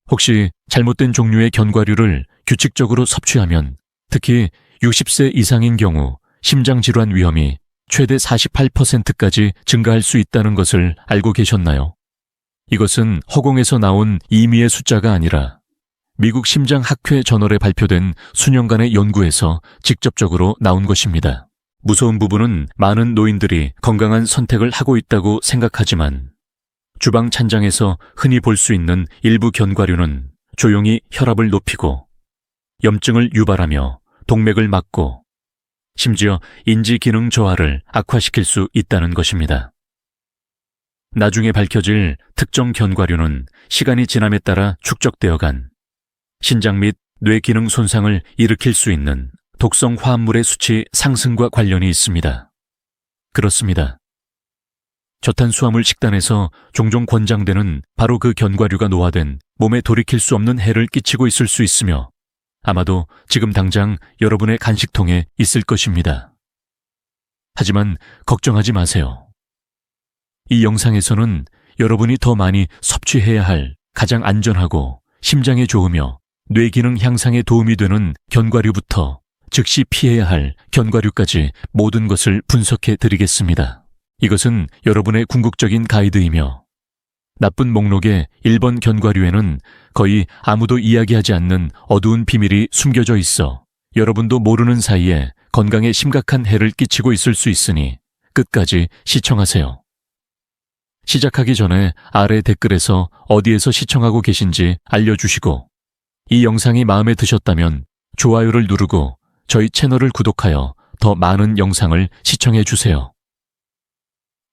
혹시 잘못된 종류의 견과류를 규칙적으로 섭취하면 특히 60세 이상인 경우 심장질환 위험이 최대 48%까지 증가할 수 있다는 것을 알고 계셨나요? 이것은 허공에서 나온 임의의 숫자가 아니라 미국 심장학회 저널에 발표된 수년간의 연구에서 직접적으로 나온 것입니다. 무서운 부분은 많은 노인들이 건강한 선택을 하고 있다고 생각하지만 주방 찬장에서 흔히 볼 수 있는 일부 견과류는 조용히 혈압을 높이고 염증을 유발하며 동맥을 막고 심지어 인지 기능 저하를 악화시킬 수 있다는 것입니다. 나중에 밝혀질 특정 견과류는 시간이 지남에 따라 축적되어 간 신장 및 뇌 기능 손상을 일으킬 수 있는 독성 화합물의 수치 상승과 관련이 있습니다. 그렇습니다. 저탄수화물 식단에서 종종 권장되는 바로 그 견과류가 노화된 몸에 돌이킬 수 없는 해를 끼치고 있을 수 있으며 아마도 지금 당장 여러분의 간식통에 있을 것입니다. 하지만 걱정하지 마세요. 이 영상에서는 여러분이 더 많이 섭취해야 할 가장 안전하고 심장에 좋으며 뇌 기능 향상에 도움이 되는 견과류부터 즉시 피해야 할 견과류까지 모든 것을 분석해 드리겠습니다. 이것은 여러분의 궁극적인 가이드이며 나쁜 목록의 1번 견과류에는 거의 아무도 이야기하지 않는 어두운 비밀이 숨겨져 있어 여러분도 모르는 사이에 건강에 심각한 해를 끼치고 있을 수 있으니 끝까지 시청하세요. 시작하기 전에 아래 댓글에서 어디에서 시청하고 계신지 알려주시고 이 영상이 마음에 드셨다면 좋아요를 누르고 저희 채널을 구독하여 더 많은 영상을 시청해 주세요.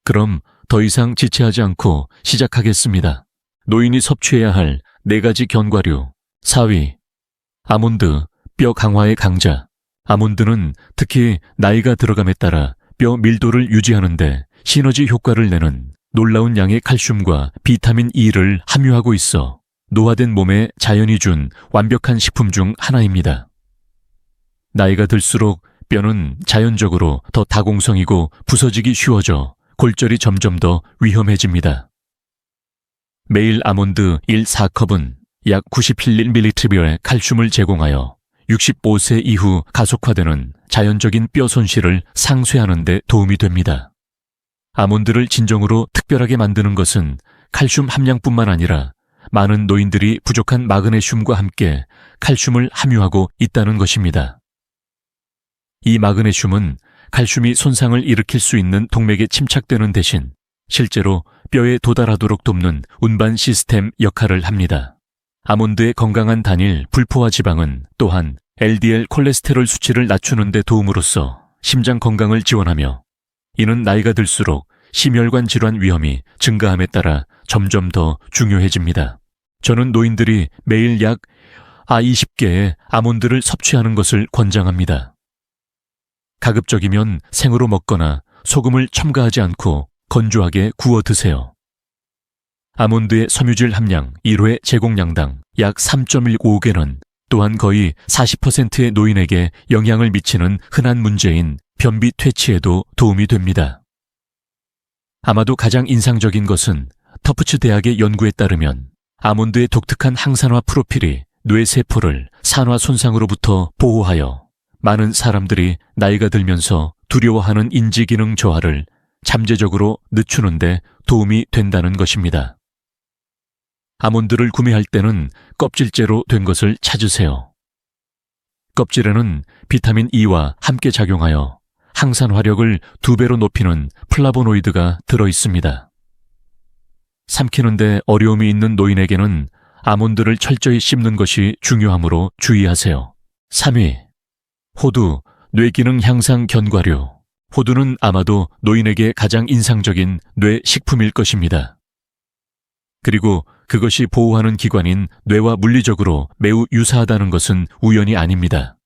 그럼 더 이상 지체하지 않고 시작하겠습니다. 노인이 섭취해야 할 4가지 견과류. 4위, 아몬드, 뼈 강화의 강자. 아몬드는 특히 나이가 들어감에 따라 뼈 밀도를 유지하는데 시너지 효과를 내는 놀라운 양의 칼슘과 비타민 E를 함유하고 있어 노화된 몸에 자연이 준 완벽한 식품 중 하나입니다. 나이가 들수록 뼈는 자연적으로 더 다공성이고 부서지기 쉬워져 골절이 점점 더 위험해집니다. 매일 아몬드 1-4컵은 약 91ml의 칼슘을 제공하여 65세 이후 가속화되는 자연적인 뼈 손실을 상쇄하는 데 도움이 됩니다. 아몬드를 진정으로 특별하게 만드는 것은 칼슘 함량뿐만 아니라 많은 노인들이 부족한 마그네슘과 함께 칼슘을 함유하고 있다는 것입니다. 이 마그네슘은 칼슘이 손상을 일으킬 수 있는 동맥에 침착되는 대신 실제로 뼈에 도달하도록 돕는 운반 시스템 역할을 합니다. 아몬드의 건강한 단일 불포화 지방은 또한 LDL 콜레스테롤 수치를 낮추는 데 도움으로써 심장 건강을 지원하며 이는 나이가 들수록 심혈관 질환 위험이 증가함에 따라 점점 더 중요해집니다. 저는 노인들이 매일 약 20개의 아몬드를 섭취하는 것을 권장합니다. 가급적이면 생으로 먹거나 소금을 첨가하지 않고 건조하게 구워 드세요. 아몬드의 섬유질 함량 1회 제공량당 약 3.15개는 또한 거의 40%의 노인에게 영향을 미치는 흔한 문제인 변비 퇴치에도 도움이 됩니다. 아마도 가장 인상적인 것은 터프츠 대학의 연구에 따르면 아몬드의 독특한 항산화 프로필이 뇌세포를 산화 손상으로부터 보호하여 많은 사람들이 나이가 들면서 두려워하는 인지기능 저하를 잠재적으로 늦추는 데 도움이 된다는 것입니다. 아몬드를 구매할 때는 껍질째로 된 것을 찾으세요. 껍질에는 비타민 E와 함께 작용하여 항산화력을 2배로 높이는 플라보노이드가 들어있습니다. 삼키는데 어려움이 있는 노인에게는 아몬드를 철저히 씹는 것이 중요하므로 주의하세요. 3위, 호두, 뇌기능 향상 견과류. 호두는 아마도 노인에게 가장 인상적인 뇌 식품일 것입니다. 그리고 그것이 보호하는 기관인 뇌와 물리적으로 매우 유사하다는 것은 우연이 아닙니다.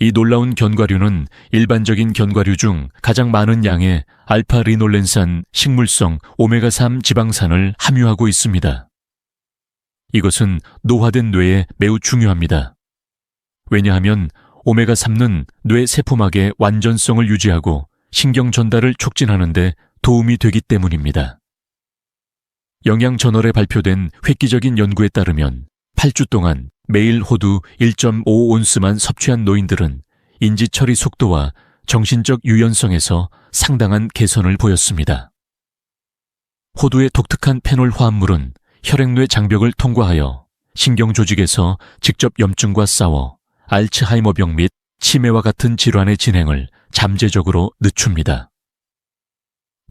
이 놀라운 견과류는 일반적인 견과류 중 가장 많은 양의 알파-리놀렌산 식물성 오메가3 지방산을 함유하고 있습니다. 이것은 노화된 뇌에 매우 중요합니다. 왜냐하면 오메가3는 뇌 세포막의 완전성을 유지하고 신경 전달을 촉진하는 데 도움이 되기 때문입니다. 영양저널에 발표된 획기적인 연구에 따르면 8주 동안 매일 호두 1.5온스만 섭취한 노인들은 인지처리 속도와 정신적 유연성에서 상당한 개선을 보였습니다. 호두의 독특한 페놀 화합물은 혈액뇌 장벽을 통과하여 신경조직에서 직접 염증과 싸워 알츠하이머병 및 치매와 같은 질환의 진행을 잠재적으로 늦춥니다.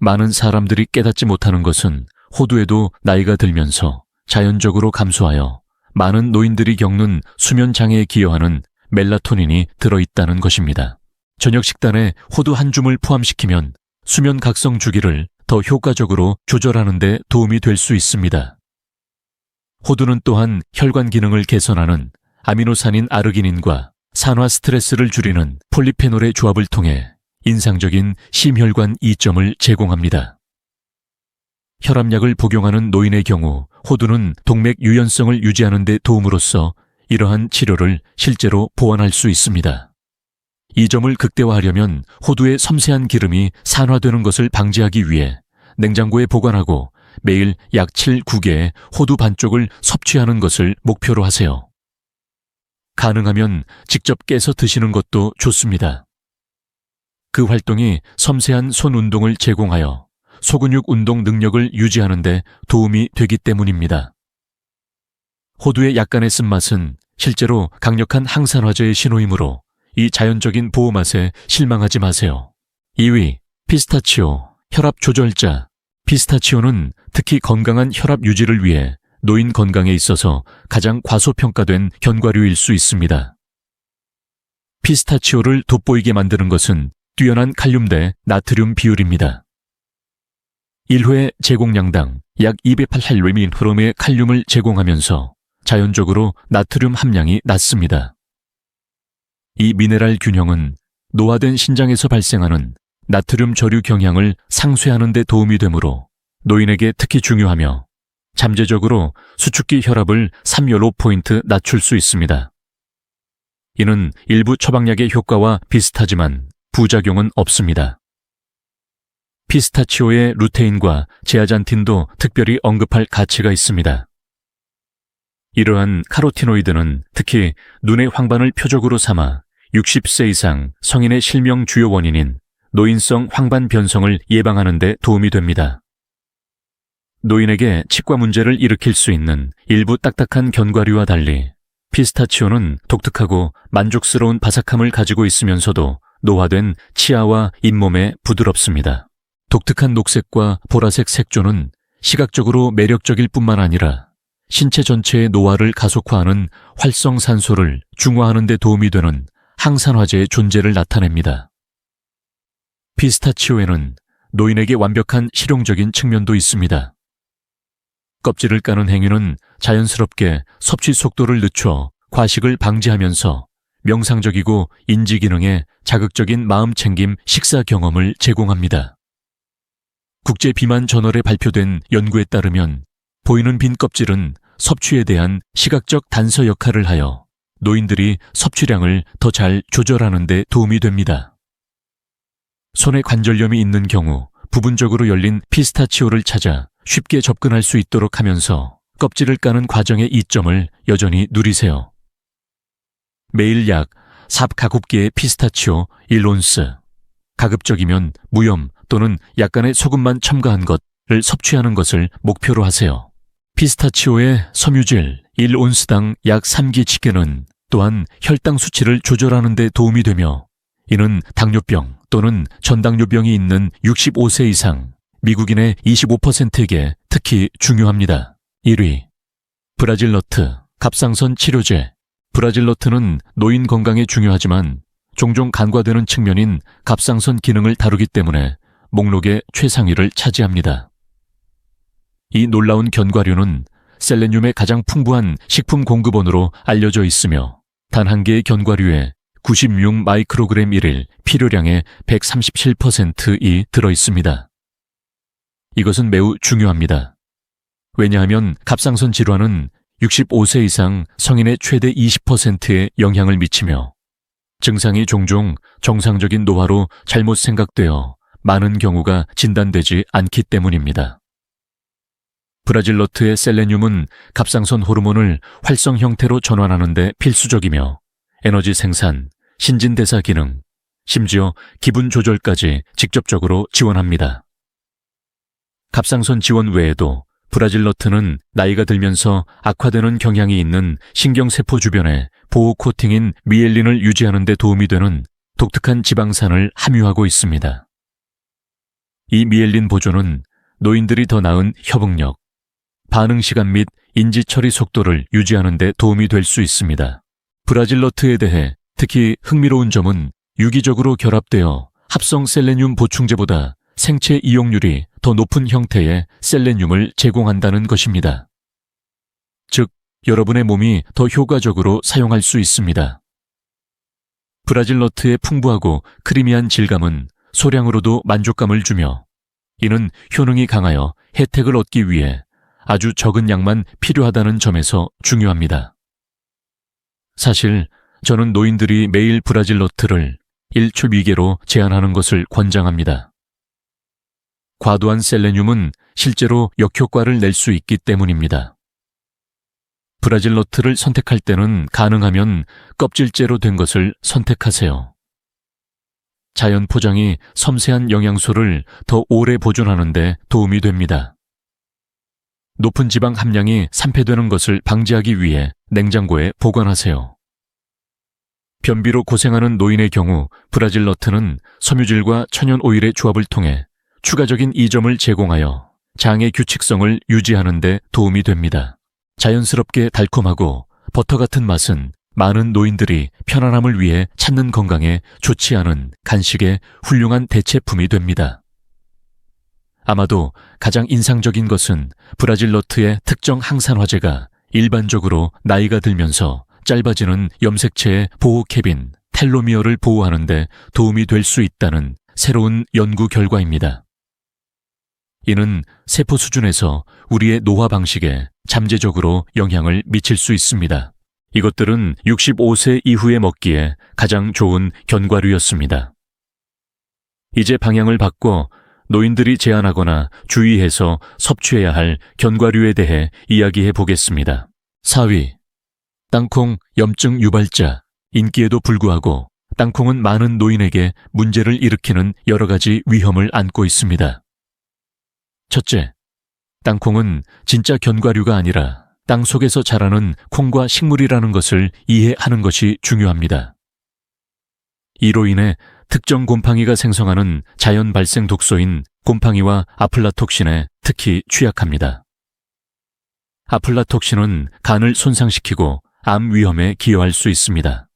많은 사람들이 깨닫지 못하는 것은 호두에도 나이가 들면서 자연적으로 감소하여 많은 노인들이 겪는 수면 장애에 기여하는 멜라토닌이 들어있다는 것입니다. 저녁 식단에 호두 한 줌을 포함시키면 수면 각성 주기를 더 효과적으로 조절하는 데 도움이 될 수 있습니다. 호두는 또한 혈관 기능을 개선하는 아미노산인 아르기닌과 산화 스트레스를 줄이는 폴리페놀의 조합을 통해 인상적인 심혈관 이점을 제공합니다. 혈압약을 복용하는 노인의 경우 호두는 동맥 유연성을 유지하는 데 도움으로써 이러한 치료를 실제로 보완할 수 있습니다. 이 점을 극대화하려면 호두의 섬세한 기름이 산화되는 것을 방지하기 위해 냉장고에 보관하고 매일 약 7-9개의 호두 반쪽을 섭취하는 것을 목표로 하세요. 가능하면 직접 깨서 드시는 것도 좋습니다. 그 활동이 섬세한 손 운동을 제공하여 소근육 운동 능력을 유지하는 데 도움이 되기 때문입니다. 호두의 약간의 쓴맛은 실제로 강력한 항산화제의 신호이므로 이 자연적인 보호맛에 실망하지 마세요. 2위, 피스타치오, 혈압 조절자. 피스타치오는 특히 건강한 혈압 유지를 위해 노인 건강에 있어서 가장 과소평가된 견과류일 수 있습니다. 피스타치오를 돋보이게 만드는 것은 뛰어난 칼륨 대 나트륨 비율입니다. 1회 제공량당 약 208mg의 칼륨을 제공하면서 자연적으로 나트륨 함량이 낮습니다. 이 미네랄 균형은 노화된 신장에서 발생하는 나트륨 저류 경향을 상쇄하는 데 도움이 되므로 노인에게 특히 중요하며 잠재적으로 수축기 혈압을 3.5포인트 낮출 수 있습니다. 이는 일부 처방약의 효과와 비슷하지만 부작용은 없습니다. 피스타치오의 루테인과 제아잔틴도 특별히 언급할 가치가 있습니다. 이러한 카로티노이드는 특히 눈의 황반을 표적으로 삼아 60세 이상 성인의 실명 주요 원인인 노인성 황반 변성을 예방하는 데 도움이 됩니다. 노인에게 치과 문제를 일으킬 수 있는 일부 딱딱한 견과류와 달리 피스타치오는 독특하고 만족스러운 바삭함을 가지고 있으면서도 노화된 치아와 잇몸에 부드럽습니다. 독특한 녹색과 보라색 색조는 시각적으로 매력적일 뿐만 아니라 신체 전체의 노화를 가속화하는 활성산소를 중화하는 데 도움이 되는 항산화제의 존재를 나타냅니다. 피스타치오에는 노인에게 완벽한 실용적인 측면도 있습니다. 껍질을 까는 행위는 자연스럽게 섭취 속도를 늦춰 과식을 방지하면서 명상적이고 인지 기능에 자극적인 마음챙김 식사 경험을 제공합니다. 국제 비만 저널에 발표된 연구에 따르면 보이는 빈 껍질은 섭취에 대한 시각적 단서 역할을 하여 노인들이 섭취량을 더 잘 조절하는 데 도움이 됩니다. 손에 관절염이 있는 경우 부분적으로 열린 피스타치오를 찾아 쉽게 접근할 수 있도록 하면서 껍질을 까는 과정의 이점을 여전히 누리세요. 매일 약 4가kup기의 피스타치오 1온스, 가급적이면 무염 또는 약간의 소금만 첨가한 것을 섭취하는 것을 목표로 하세요. 피스타치오의 섬유질 1온스당 약 3기치계는 또한 혈당 수치를 조절하는 데 도움이 되며 이는 당뇨병 또는 전당뇨병이 있는 65세 이상 미국인의 25%에게 특히 중요합니다. 1위, 브라질너트, 갑상선 치료제. 브라질너트는 노인 건강에 중요하지만 종종 간과되는 측면인 갑상선 기능을 다루기 때문에 목록의 최상위를 차지합니다. 이 놀라운 견과류는 셀레늄의 가장 풍부한 식품 공급원으로 알려져 있으며 단 한 개의 견과류에 96 마이크로그램 1일 필요량의 137%이 들어있습니다. 이것은 매우 중요합니다. 왜냐하면 갑상선 질환은 65세 이상 성인의 최대 20%에 영향을 미치며 증상이 종종 정상적인 노화로 잘못 생각되어 많은 경우가 진단되지 않기 때문입니다. 브라질너트의 셀레늄은 갑상선 호르몬을 활성 형태로 전환하는 데 필수적이며 에너지 생산, 신진대사 기능, 심지어 기분 조절까지 직접적으로 지원합니다. 갑상선 지원 외에도 브라질너트는 나이가 들면서 악화되는 경향이 있는 신경세포 주변에 보호 코팅인 미엘린을 유지하는 데 도움이 되는 독특한 지방산을 함유하고 있습니다. 이 미엘린 보존은 노인들이 더 나은 협응력, 반응 시간 및 인지 처리 속도를 유지하는 데 도움이 될 수 있습니다. 브라질너트에 대해 특히 흥미로운 점은 유기적으로 결합되어 합성 셀레늄 보충제보다 생체 이용률이 더 높은 형태의 셀레늄을 제공한다는 것입니다. 즉, 여러분의 몸이 더 효과적으로 사용할 수 있습니다. 브라질너트의 풍부하고 크리미한 질감은 소량으로도 만족감을 주며 이는 효능이 강하여 혜택을 얻기 위해 아주 적은 양만 필요하다는 점에서 중요합니다. 사실 저는 노인들이 매일 브라질너트를 1초미개로 제한하는 것을 권장합니다. 과도한 셀레늄은 실제로 역효과를 낼 수 있기 때문입니다. 브라질너트를 선택할 때는 가능하면 껍질째로 된 것을 선택하세요. 자연 포장이 섬세한 영양소를 더 오래 보존하는 데 도움이 됩니다. 높은 지방 함량이 산패되는 것을 방지하기 위해 냉장고에 보관하세요. 변비로 고생하는 노인의 경우 브라질너트는 섬유질과 천연 오일의 조합을 통해 추가적인 이점을 제공하여 장의 규칙성을 유지하는 데 도움이 됩니다. 자연스럽게 달콤하고 버터 같은 맛은 많은 노인들이 편안함을 위해 찾는 건강에 좋지 않은 간식의 훌륭한 대체품이 됩니다. 아마도 가장 인상적인 것은 브라질너트의 특정 항산화제가 일반적으로 나이가 들면서 짧아지는 염색체의 보호 캐빈, 텔로미어를 보호하는 데 도움이 될 수 있다는 새로운 연구 결과입니다. 이는 세포 수준에서 우리의 노화 방식에 잠재적으로 영향을 미칠 수 있습니다. 이것들은 65세 이후에 먹기에 가장 좋은 견과류였습니다. 이제 방향을 바꿔 노인들이 제한하거나 주의해서 섭취해야 할 견과류에 대해 이야기해 보겠습니다. 4위, 땅콩 염증 유발자. 인기에도 불구하고 땅콩은 많은 노인에게 문제를 일으키는 여러 가지 위험을 안고 있습니다. 첫째, 땅콩은 진짜 견과류가 아니라 땅 속에서 자라는 콩과 식물이라는 것을 이해하는 것이 중요합니다. 이로 인해 특정 곰팡이가 생성하는 자연 발생 독소인 곰팡이와 아플라톡신에 특히 취약합니다. 아플라톡신은 간을 손상시키고 암 위험에 기여할 수 있습니다.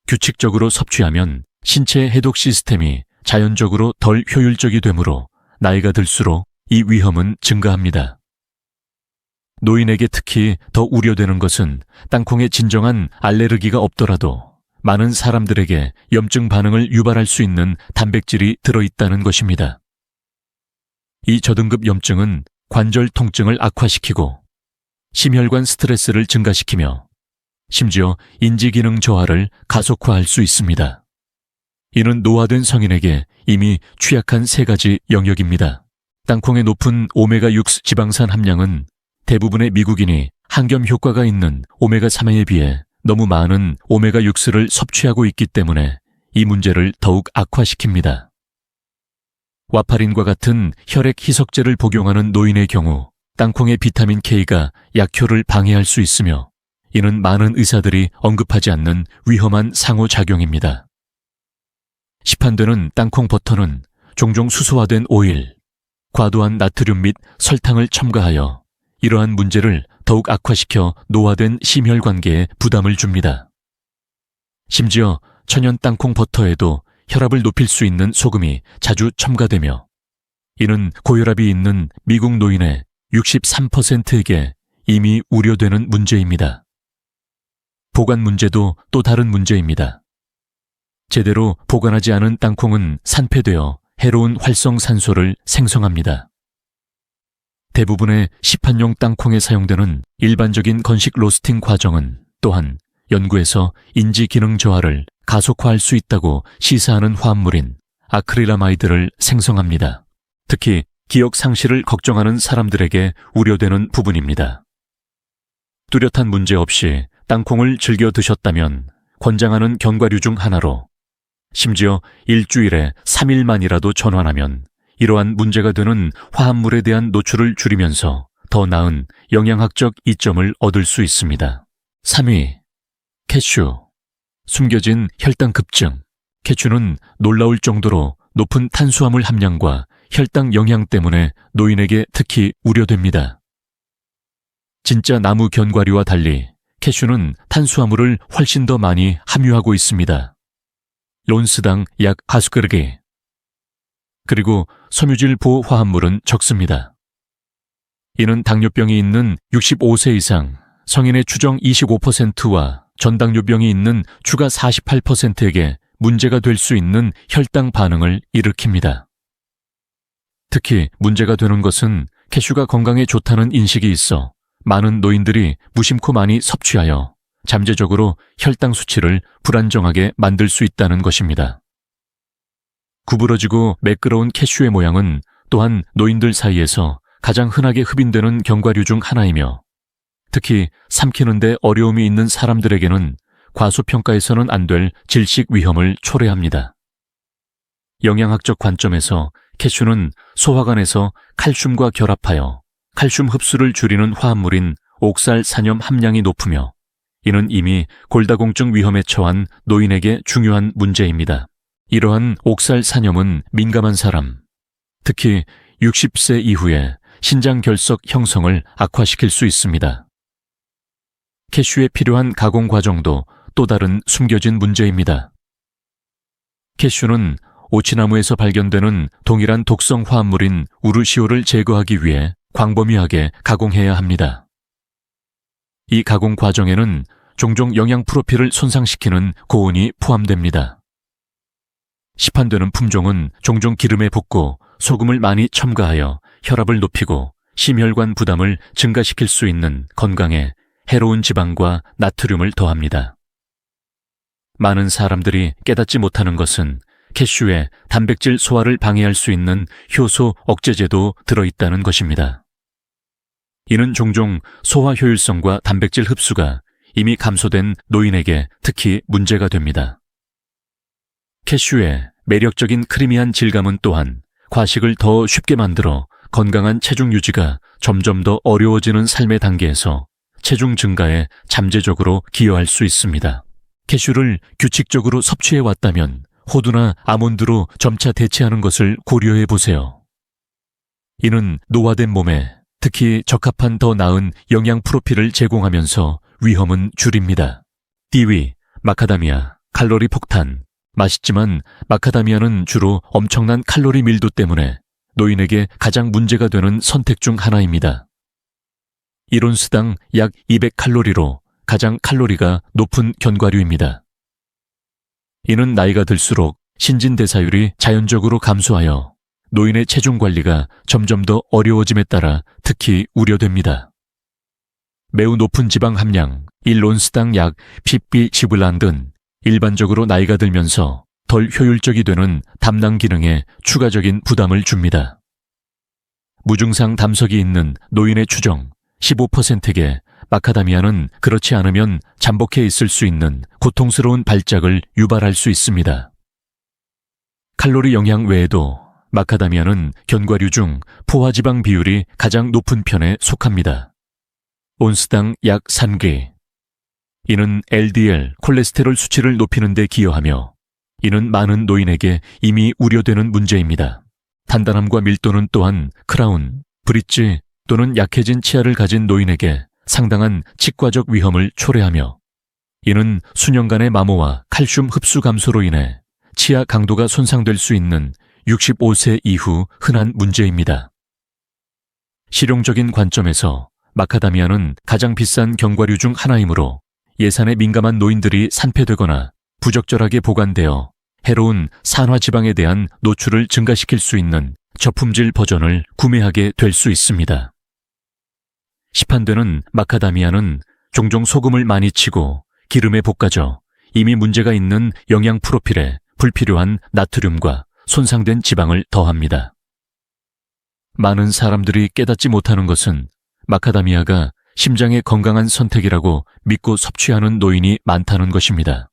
규칙적으로 섭취하면 신체 해독 시스템이 자연적으로 덜 효율적이 되므로 나이가 들수록 이 위험은 증가합니다. 노인에게 특히 더 우려되는 것은 땅콩에 진정한 알레르기가 없더라도 많은 사람들에게 염증 반응을 유발할 수 있는 단백질이 들어있다는 것입니다. 이 저등급 염증은 관절 통증을 악화시키고 심혈관 스트레스를 증가시키며 심지어 인지기능 저하를 가속화할 수 있습니다. 이는 노화된 성인에게 이미 취약한 세 가지 영역입니다. 땅콩의 높은 오메가6 지방산 함량은 대부분의 미국인이 항염 효과가 있는 오메가3에 비해 너무 많은 오메가6를 섭취하고 있기 때문에 이 문제를 더욱 악화시킵니다. 와파린과 같은 혈액 희석제를 복용하는 노인의 경우 땅콩의 비타민 K가 약효를 방해할 수 있으며 이는 많은 의사들이 언급하지 않는 위험한 상호작용입니다. 시판되는 땅콩 버터는 종종 수소화된 오일, 과도한 나트륨 및 설탕을 첨가하여 이러한 문제를 더욱 악화시켜 노화된 심혈관계에 부담을 줍니다. 심지어 천연 땅콩 버터에도 혈압을 높일 수 있는 소금이 자주 첨가되며 이는 고혈압이 있는 미국 노인의 63%에게 이미 우려되는 문제입니다. 보관 문제도 또 다른 문제입니다. 제대로 보관하지 않은 땅콩은 산패되어 해로운 활성산소를 생성합니다. 대부분의 시판용 땅콩에 사용되는 일반적인 건식 로스팅 과정은 또한 연구에서 인지 기능 저하를 가속화할 수 있다고 시사하는 화합물인 아크릴라마이드를 생성합니다. 특히 기억 상실을 걱정하는 사람들에게 우려되는 부분입니다. 뚜렷한 문제 없이 땅콩을 즐겨 드셨다면 권장하는 견과류 중 하나로, 심지어 일주일에 3일만이라도 전환하면 이러한 문제가 되는 화합물에 대한 노출을 줄이면서 더 나은 영양학적 이점을 얻을 수 있습니다. 3위, 캐슈. 숨겨진 혈당 급증. 캐슈는 놀라울 정도로 높은 탄수화물 함량과 혈당 영향 때문에 노인에게 특히 우려됩니다. 진짜 나무 견과류와 달리 캐슈는 탄수화물을 훨씬 더 많이 함유하고 있습니다. 론스당 약 1숟가락이. 그리고 섬유질 보호 화합물은 적습니다. 이는 당뇨병이 있는 65세 이상 성인의 추정 25%와 전당뇨병이 있는 추가 48%에게 문제가 될 수 있는 혈당 반응을 일으킵니다. 특히 문제가 되는 것은 캐슈가 건강에 좋다는 인식이 있어 많은 노인들이 무심코 많이 섭취하여 잠재적으로 혈당 수치를 불안정하게 만들 수 있다는 것입니다. 구부러지고 매끄러운 캐슈의 모양은 또한 노인들 사이에서 가장 흔하게 흡인되는 견과류 중 하나이며, 특히 삼키는데 어려움이 있는 사람들에게는 과소평가해서는 안 될 질식 위험을 초래합니다. 영양학적 관점에서 캐슈는 소화관에서 칼슘과 결합하여 칼슘 흡수를 줄이는 화합물인 옥살산염 함량이 높으며, 이는 이미 골다공증 위험에 처한 노인에게 중요한 문제입니다. 이러한 옥살산염은 민감한 사람, 특히 60세 이후에 신장 결석 형성을 악화시킬 수 있습니다. 캐슈에 필요한 가공 과정도 또 다른 숨겨진 문제입니다. 캐슈는 오치나무에서 발견되는 동일한 독성 화합물인 우르시오를 제거하기 위해 광범위하게 가공해야 합니다. 이 가공 과정에는 종종 영양 프로필을 손상시키는 고온이 포함됩니다. 시판되는 품종은 종종 기름에 볶고 소금을 많이 첨가하여 혈압을 높이고 심혈관 부담을 증가시킬 수 있는 건강에 해로운 지방과 나트륨을 더합니다. 많은 사람들이 깨닫지 못하는 것은 캐슈에 단백질 소화를 방해할 수 있는 효소 억제제도 들어있다는 것입니다. 이는 종종 소화 효율성과 단백질 흡수가 이미 감소된 노인에게 특히 문제가 됩니다. 캐슈의 매력적인 크리미한 질감은 또한 과식을 더 쉽게 만들어 건강한 체중 유지가 점점 더 어려워지는 삶의 단계에서 체중 증가에 잠재적으로 기여할 수 있습니다. 캐슈를 규칙적으로 섭취해 왔다면 호두나 아몬드로 점차 대체하는 것을 고려해 보세요. 이는 노화된 몸에 특히 적합한 더 나은 영양 프로필을 제공하면서 위험은 줄입니다. 띠위, 마카다미아, 칼로리 폭탄. 맛있지만 마카다미아는 주로 엄청난 칼로리 밀도 때문에 노인에게 가장 문제가 되는 선택 중 하나입니다. 1온스당 약 200칼로리로 가장 칼로리가 높은 견과류입니다. 이는 나이가 들수록 신진대사율이 자연적으로 감소하여 노인의 체중 관리가 점점 더 어려워짐에 따라 특히 우려됩니다. 매우 높은 지방 함량 1온스당 약 핍비지블란은 일반적으로 나이가 들면서 덜 효율적이 되는 담낭 기능에 추가적인 부담을 줍니다. 무증상 담석이 있는 노인의 추정 15%에게 마카다미아는 그렇지 않으면 잠복해 있을 수 있는 고통스러운 발작을 유발할 수 있습니다. 칼로리 영향 외에도 마카다미아는 견과류 중 포화지방 비율이 가장 높은 편에 속합니다. 온스당 약 3g. 이는 LDL 콜레스테롤 수치를 높이는 데 기여하며, 이는 많은 노인에게 이미 우려되는 문제입니다. 단단함과 밀도는 또한 크라운, 브릿지 또는 약해진 치아를 가진 노인에게 상당한 치과적 위험을 초래하며, 이는 수년간의 마모와 칼슘 흡수 감소로 인해 치아 강도가 손상될 수 있는 65세 이후 흔한 문제입니다. 실용적인 관점에서 마카다미아는 가장 비싼 견과류 중 하나이므로 예산에 민감한 노인들이 산패되거나 부적절하게 보관되어 해로운 산화지방에 대한 노출을 증가시킬 수 있는 저품질 버전을 구매하게 될 수 있습니다. 시판되는 마카다미아는 종종 소금을 많이 치고 기름에 볶아져 이미 문제가 있는 영양 프로필에 불필요한 나트륨과 손상된 지방을 더합니다. 많은 사람들이 깨닫지 못하는 것은 마카다미아가 심장의 건강한 선택이라고 믿고 섭취하는 노인이 많다는 것입니다.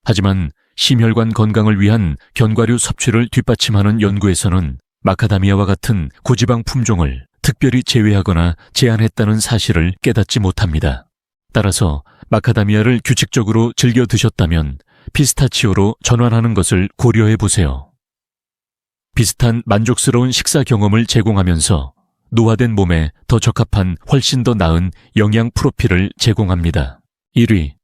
하지만 심혈관 건강을 위한 견과류 섭취를 뒷받침하는 연구에서는 마카다미아와 같은 고지방 품종을 특별히 제외하거나 제한했다는 사실을 깨닫지 못합니다. 따라서 마카다미아를 규칙적으로 즐겨 드셨다면 피스타치오로 전환하는 것을 고려해 보세요. 비슷한 만족스러운 식사 경험을 제공하면서 노화된 몸에 더 적합한 훨씬 더 나은 영양 프로필을 제공합니다. 1위,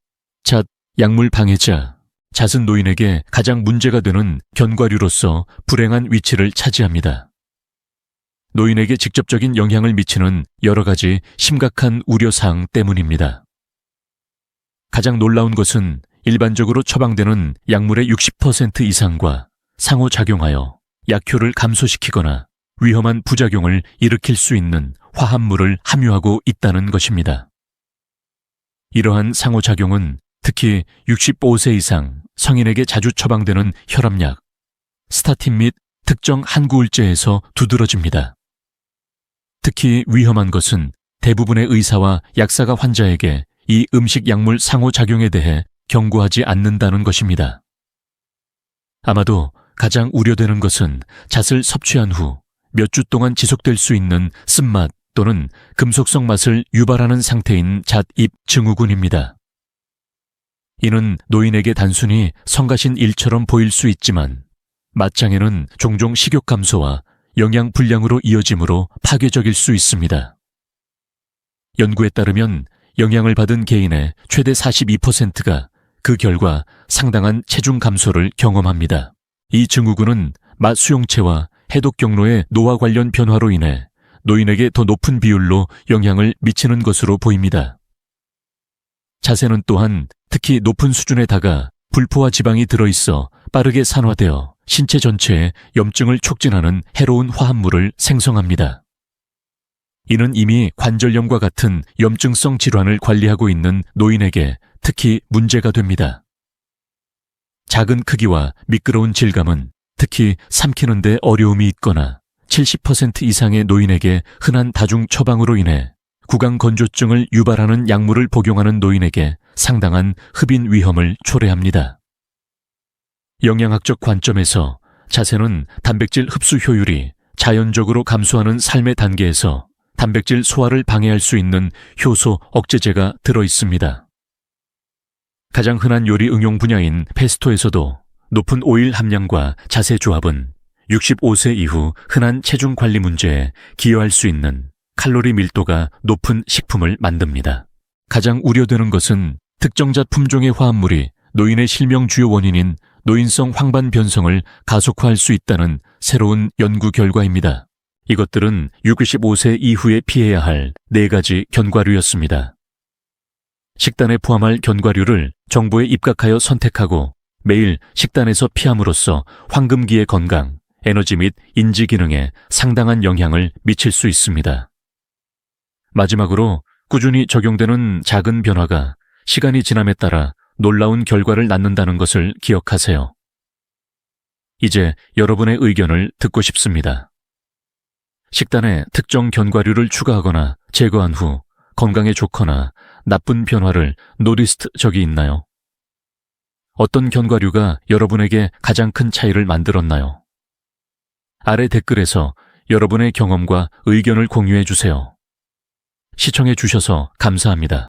잣, 약물 방해자. 잣은 노인에게 가장 문제가 되는 견과류로서 불행한 위치를 차지합니다. 노인에게 직접적인 영향을 미치는 여러 가지 심각한 우려사항 때문입니다. 가장 놀라운 것은 일반적으로 처방되는 약물의 60% 이상과 상호작용하여 약효를 감소시키거나 위험한 부작용을 일으킬 수 있는 화합물을 함유하고 있다는 것입니다. 이러한 상호작용은 특히 65세 이상 성인에게 자주 처방되는 혈압약, 스타틴 및 특정 항구울제에서 두드러집니다. 특히 위험한 것은 대부분의 의사와 약사가 환자에게 이 음식 약물 상호작용에 대해 경고하지 않는다는 것입니다. 아마도 가장 우려되는 것은 잣을 섭취한 후 몇 주 동안 지속될 수 있는 쓴맛 또는 금속성 맛을 유발하는 상태인 잣입 증후군입니다. 이는 노인에게 단순히 성가신 일처럼 보일 수 있지만 맛장애는 종종 식욕 감소와 영양 불량으로 이어지므로 파괴적일 수 있습니다. 연구에 따르면 영향을 받은 개인의 최대 42%가 그 결과 상당한 체중 감소를 경험합니다. 이 증후군은 맛 수용체와 해독 경로의 노화 관련 변화로 인해 노인에게 더 높은 비율로 영향을 미치는 것으로 보입니다. 잣에는 또한 특히 높은 수준에다가 불포화 지방이 들어있어 빠르게 산화되어 신체 전체에 염증을 촉진하는 해로운 화합물을 생성합니다. 이는 이미 관절염과 같은 염증성 질환을 관리하고 있는 노인에게 특히 문제가 됩니다. 작은 크기와 미끄러운 질감은 특히 삼키는데 어려움이 있거나 70% 이상의 노인에게 흔한 다중 처방으로 인해 구강 건조증을 유발하는 약물을 복용하는 노인에게 상당한 흡인 위험을 초래합니다. 영양학적 관점에서 잣에는 단백질 흡수 효율이 자연적으로 감소하는 삶의 단계에서 단백질 소화를 방해할 수 있는 효소 억제제가 들어있습니다. 가장 흔한 요리 응용 분야인 페스토에서도 높은 오일 함량과 잣의 조합은 65세 이후 흔한 체중 관리 문제에 기여할 수 있는 칼로리 밀도가 높은 식품을 만듭니다. 가장 우려되는 것은 특정 잣 품종의 화합물이 노인의 실명 주요 원인인 노인성 황반 변성을 가속화할 수 있다는 새로운 연구 결과입니다. 이것들은 65세 이후에 피해야 할 4가지 견과류였습니다. 식단에 포함할 견과류를 정보에 입각하여 선택하고 매일 식단에서 피함으로써 황금기의 건강, 에너지 및 인지 기능에 상당한 영향을 미칠 수 있습니다. 마지막으로 꾸준히 적용되는 작은 변화가 시간이 지남에 따라 놀라운 결과를 낳는다는 것을 기억하세요. 이제 여러분의 의견을 듣고 싶습니다. 식단에 특정 견과류를 추가하거나 제거한 후 건강에 좋거나 나쁜 변화를 노리스트 적이 있나요? 어떤 견과류가 여러분에게 가장 큰 차이를 만들었나요? 아래 댓글에서 여러분의 경험과 의견을 공유해 주세요. 시청해 주셔서 감사합니다.